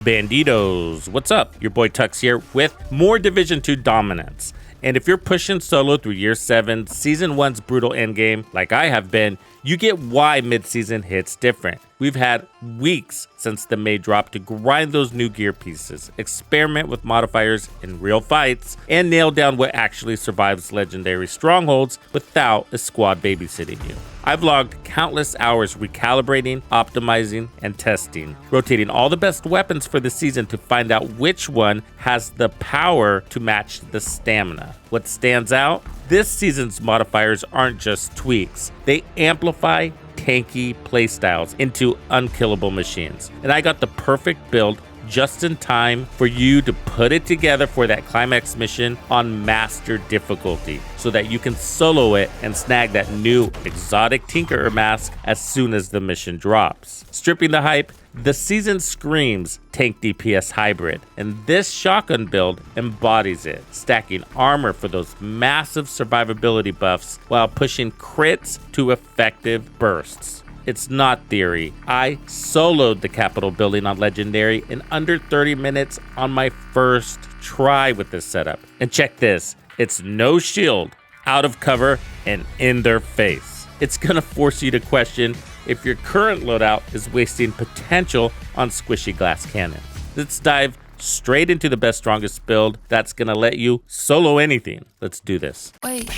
Bandidos, what's up? Your boy Tux here with more Division 2 dominance. And if you're pushing solo through Year 7, Season 1's brutal endgame, like I have been, you get why mid-season hits different. We've had weeks since the May drop to grind those new gear pieces, experiment with modifiers in real fights, and nail down what actually survives legendary strongholds without a squad babysitting you. I've logged countless hours recalibrating, optimizing, and testing, rotating all the best weapons for the season to find out which one has the power to match the stamina. What stands out? This season's modifiers aren't just tweaks, they amplify tanky playstyles into unkillable machines. And I got the perfect build just in time for you to put it together for that climax mission on master difficulty so that you can solo it and snag that new exotic tinkerer mask as soon as the mission drops. Stripping the hype, the season screams tank DPS hybrid, and this shotgun build embodies it, stacking armor for those massive survivability buffs while pushing crits to effective bursts. It's not theory. I soloed the Capitol building on Legendary in under 30 minutes on my first try with this setup. And check this, it's no shield, out of cover, and in their face. It's gonna force you to question if your current loadout is wasting potential on squishy glass cannons. Let's dive straight into the best, strongest build that's gonna let you solo anything. Let's do this. Wait,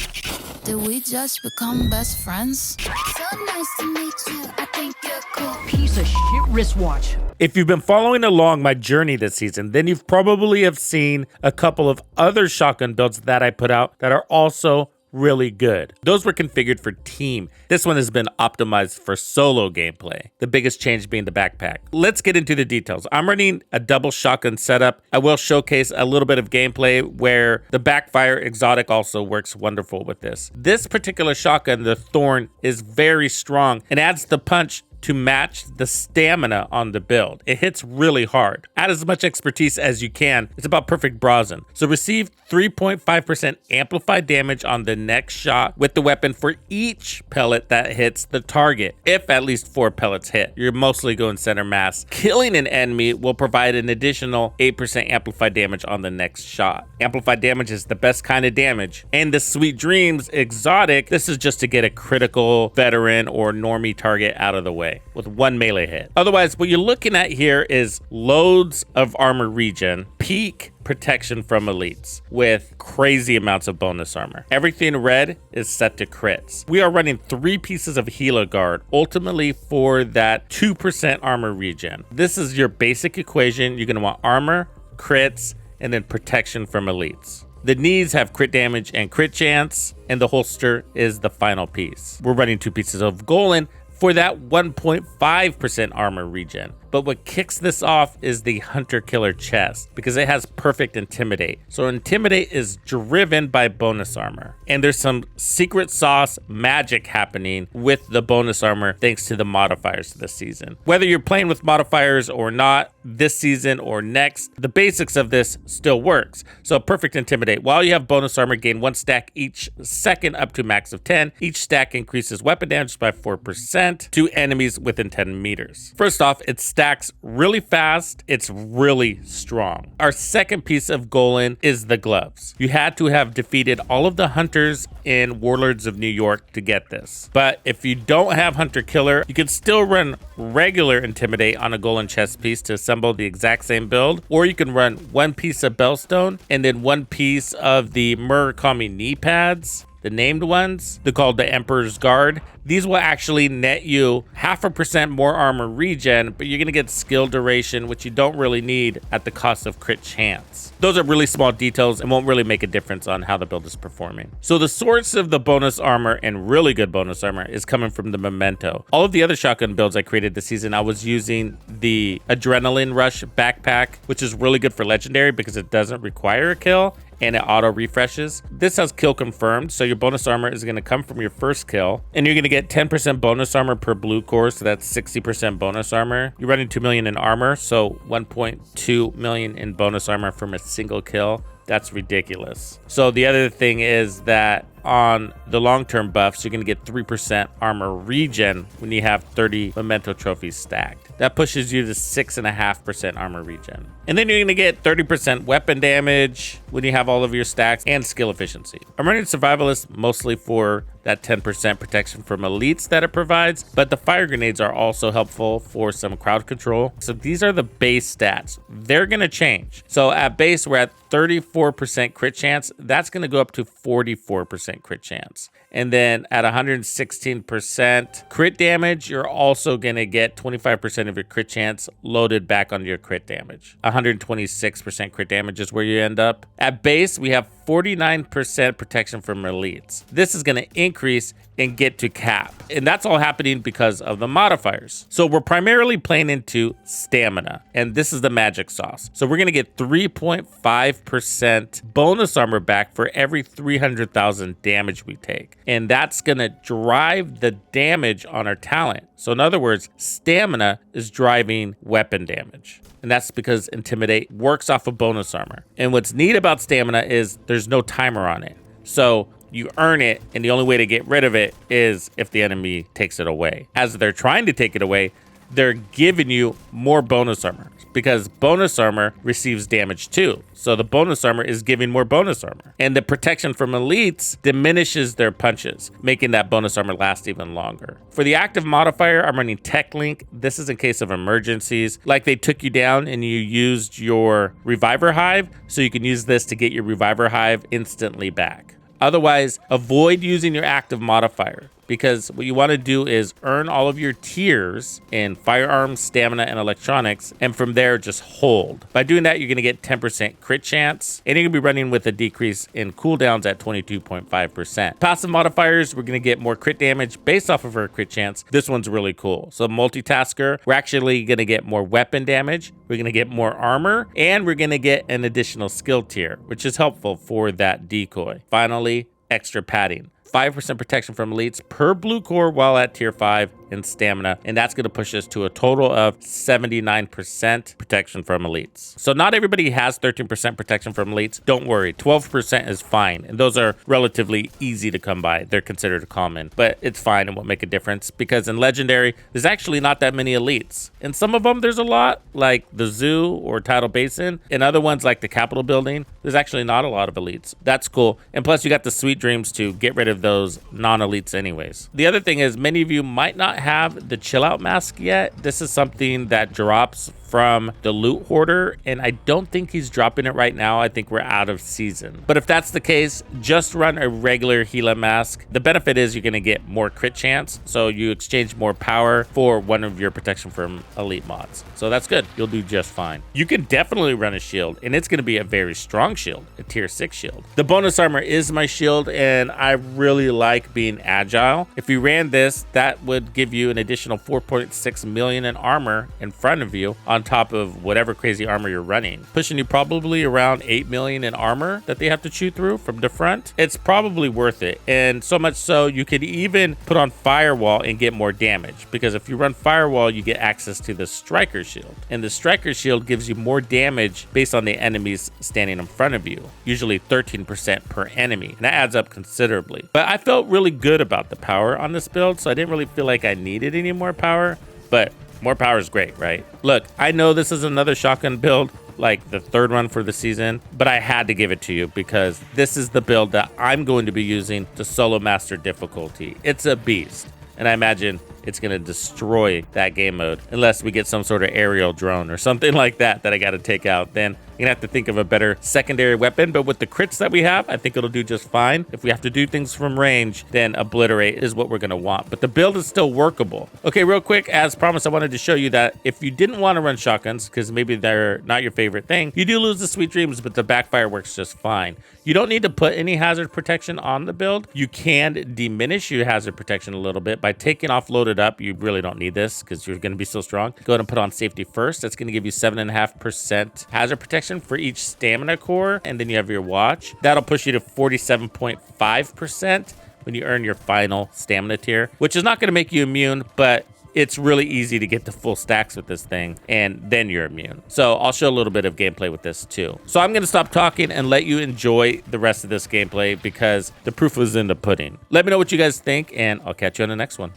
did we just become best friends? So nice to meet you. I think you're cool. Piece of shit wristwatch. If you've been following along my journey this season, then you've probably have seen a couple of other shotgun builds that I put out that are also really good. Those were configured for team. This one has been optimized for solo gameplay. The biggest change being the backpack. Let's get into the details. I'm running a double shotgun setup. I will showcase a little bit of gameplay where the Backfire exotic also works wonderful with this. This particular shotgun, the Thorn, is very strong and adds the punch to match the stamina on the build. It hits really hard. Add as much expertise as you can. It's about perfect brazen. So receive 3.5% amplified damage on the next shot with the weapon for each pellet that hits the target. If at least 4 pellets hit, you're mostly going center mass. Killing an enemy will provide an additional 8% amplified damage on the next shot. Amplified damage is the best kind of damage. And the Sweet Dreams exotic, this is just to get a critical veteran or normie target out of the way with 1 melee hit. Otherwise, what you're looking at here is loads of armor regen, peak protection from elites with crazy amounts of bonus armor. Everything red is set to crits. We are running 3 pieces of Hela Guard, ultimately for that 2% armor regen. This is your basic equation. You're going to want armor, crits, and then protection from elites. The knees have crit damage and crit chance, and the holster is the final piece. We're running 2 pieces of Golan for that 1.5% armor regen. But what kicks this off is the Hunter Killer chest because it has perfect Intimidate. So Intimidate is driven by bonus armor. And there's some secret sauce magic happening with the bonus armor thanks to the modifiers this season. Whether you're playing with modifiers or not, this season or next, the basics of this still works. So perfect Intimidate. While you have bonus armor, gain 1 stack each second up to max of 10. Each stack increases weapon damage by 4% to enemies within 10 meters. First off, it's stacks really fast. It's really strong. Our second piece of Golan is the gloves. You had to have defeated all of the hunters in Warlords of New York to get this. But if you don't have Hunter Killer, you can still run regular Intimidate on a Golan chest piece to assemble the exact same build, or you can run 1 piece of Bellstone and then 1 piece of the Murakami knee pads. The named ones, they're called the Emperor's Guard. These will actually net you 0.5% more armor regen, but you're gonna get skill duration, which you don't really need at the cost of crit chance. Those are really small details and won't really make a difference on how the build is performing. So the source of the bonus armor and really good bonus armor is coming from the Memento. All of the other shotgun builds I created this season, I was using the Adrenaline Rush backpack, which is really good for Legendary because it doesn't require a kill and it auto refreshes. This has kill confirmed, so your bonus armor is gonna come from your first kill, and you're gonna get 10% bonus armor per blue core, so that's 60% bonus armor. You're running 2 million in armor, so 1.2 million in bonus armor from a single kill. That's ridiculous. So the other thing is that on the long-term buffs, you're going to get 3% armor regen when you have 30 memento trophies stacked. That pushes you to 6.5% armor regen. And then you're going to get 30% weapon damage when you have all of your stacks and skill efficiency. I'm running Survivalist mostly for that 10% protection from elites that it provides, but the fire grenades are also helpful for some crowd control. So these are the base stats. They're going to change. So at base, we're at 34% crit chance. That's going to go up to 44% crit chance. And then at 116% crit damage, you're also going to get 25% of your crit chance loaded back onto your crit damage. 126% crit damage is where you end up. At base, we have 49% protection from elites. This is going to increase and get to cap. And that's all happening because of the modifiers. So we're primarily playing into stamina, and this is the magic sauce. So we're going to get 3.5% bonus armor back for every 300,000 damage we take. And that's going to drive the damage on our talent. So in other words, stamina is driving weapon damage. And that's because Intimidate works off of bonus armor. And what's neat about stamina is there's no timer on it. So you earn it, and the only way to get rid of it is if the enemy takes it away. As they're trying to take it away, they're giving you more bonus armor because bonus armor receives damage too. So the bonus armor is giving more bonus armor. And the protection from elites diminishes their punches, making that bonus armor last even longer. For the active modifier, I'm running Tech Link. This is in case of emergencies, like they took you down and you used your Reviver Hive, so you can use this to get your Reviver Hive instantly back. Otherwise, avoid using your active modifier, because what you want to do is earn all of your tiers in firearms, stamina, and electronics, and from there just hold. By doing that, you're going to get 10% crit chance, and you're going to be running with a decrease in cooldowns at 22.5%. Passive modifiers, we're going to get more crit damage based off of our crit chance. This one's really cool. So multitasker, we're actually going to get more weapon damage, we're going to get more armor, and we're going to get an additional skill tier, which is helpful for that decoy. Finally, extra padding. 5% protection from elites per blue core while at tier 5 in stamina, and that's going to push us to a total of 79% protection from elites. So not everybody has 13% protection from elites. Don't worry, 12% is fine, and those are relatively easy to come by. They're considered common, but it's fine and won't make a difference because in Legendary, there's actually not that many elites. In some of them, there's a lot, like the Zoo or Tidal Basin. In other ones, like the Capitol Building, there's actually not a lot of elites. That's cool, and plus you got the Sweet Dreams to get rid of those non-elites anyways. The other thing is, many of you might not have the chill out mask yet. This is something that drops from the loot hoarder, and I don't think he's dropping it right now. I think we're out of season. But if that's the case, just run a regular Gila mask. The benefit is you're going to get more crit chance, so you exchange more power for one of your protection from elite mods. So that's good. You'll do just fine. You can definitely run a shield, and it's going to be a very strong shield, a tier 6 shield. The bonus armor is my shield, and I really like being agile. If you ran this, that would give you an additional 4.6 million in armor in front of you on top of whatever crazy armor you're running, pushing you probably around 8 million in armor that they have to chew through from the front. It's probably worth it, and so much so you could even put on Firewall and get more damage, because if you run Firewall, you get access to the Striker Shield, and the Striker Shield gives you more damage based on the enemies standing in front of you, usually 13% per enemy, and that adds up considerably. But I felt really good about the power on this build, so I didn't really feel like I needed any more power, but more power is great, right? Look, I know this is another shotgun build, like the third one for the season, but I had to give it to you because this is the build that I'm going to be using to solo master difficulty. It's a beast, and I imagine it's going to destroy that game mode unless we get some sort of aerial drone or something like that I got to take out. Then you're gonna have to think of a better secondary weapon, but with the crits that we have, I think it'll do just fine. If we have to do things from range, then Obliterate is what we're gonna want, but the build is still workable. Okay, real quick, as promised, I wanted to show you that if you didn't want to run shotguns, because maybe they're not your favorite thing, you do lose the Sweet Dreams, but the Backfire works just fine. You don't need to put any hazard protection on the build. You can diminish your hazard protection a little bit by taking off Loaded Up. You really don't need this because you're gonna be so strong. Go ahead and put on Safety First. That's gonna give you 7.5% hazard protection for each stamina core, and then you have your watch. That'll push you to 47.5% when you earn your final stamina tier, which is not going to make you immune, but it's really easy to get to full stacks with this thing, and then you're immune. So I'll show a little bit of gameplay with this too. So I'm going to stop talking and let you enjoy the rest of this gameplay because the proof was in the pudding. Let me know what you guys think, and I'll catch you on the next one.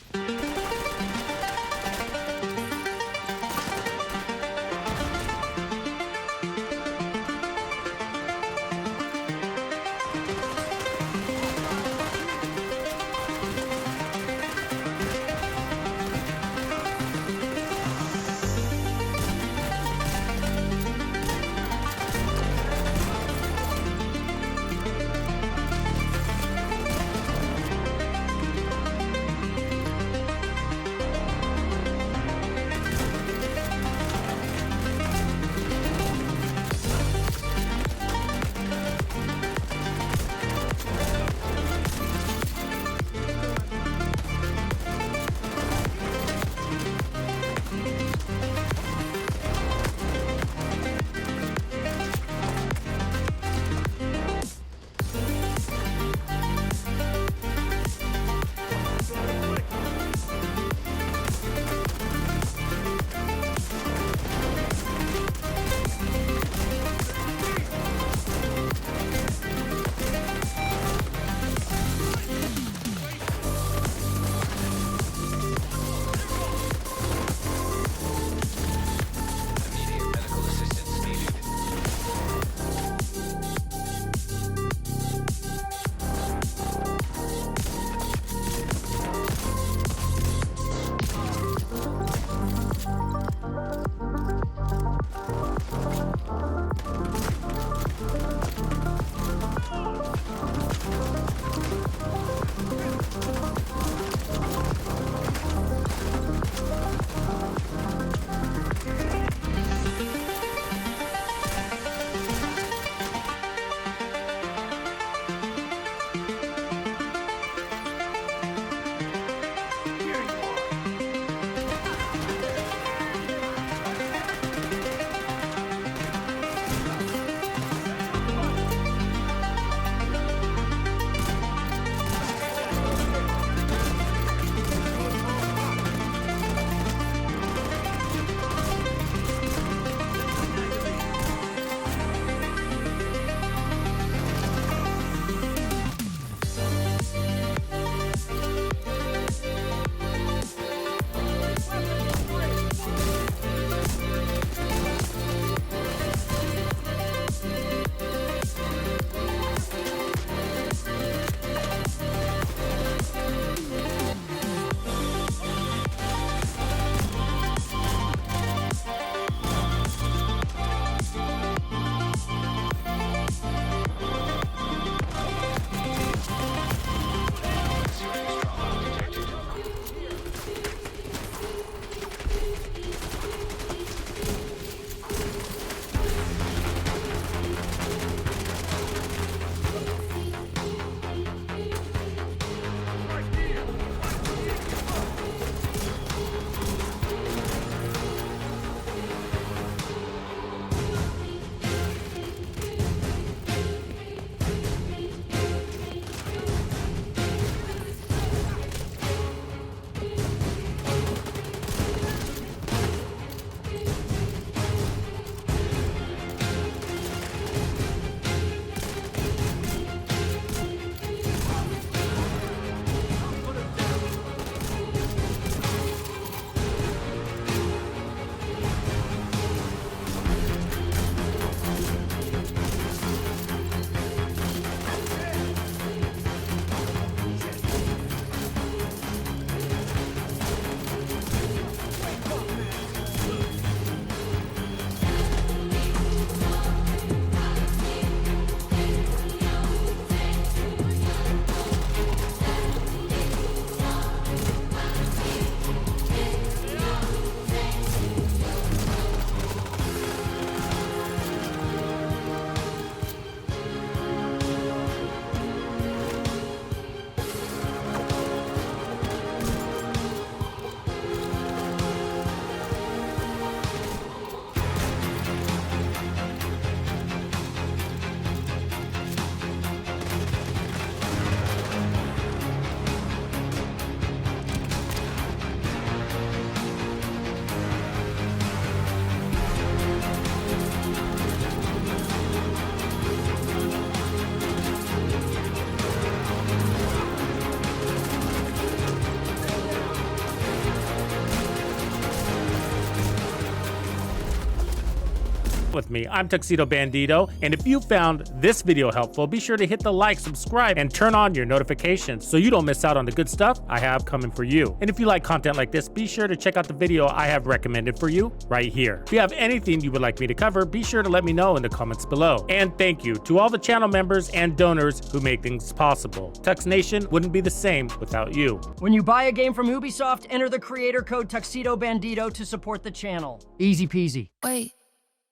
with me. I'm Tuxedo Bandido, and if you found this video helpful, be sure to hit the like, subscribe, and turn on your notifications so you don't miss out on the good stuff I have coming for you. And if you like content like this, be sure to check out the video I have recommended for you right here. If you have anything you would like me to cover, be sure to let me know in the comments below. And thank you to all the channel members and donors who make things possible. Tux Nation wouldn't be the same without you. When you buy a game from Ubisoft, enter the creator code Tuxedo Bandido to support the channel. Easy peasy. Wait,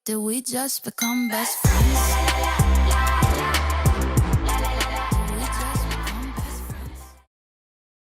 did we just become best friends?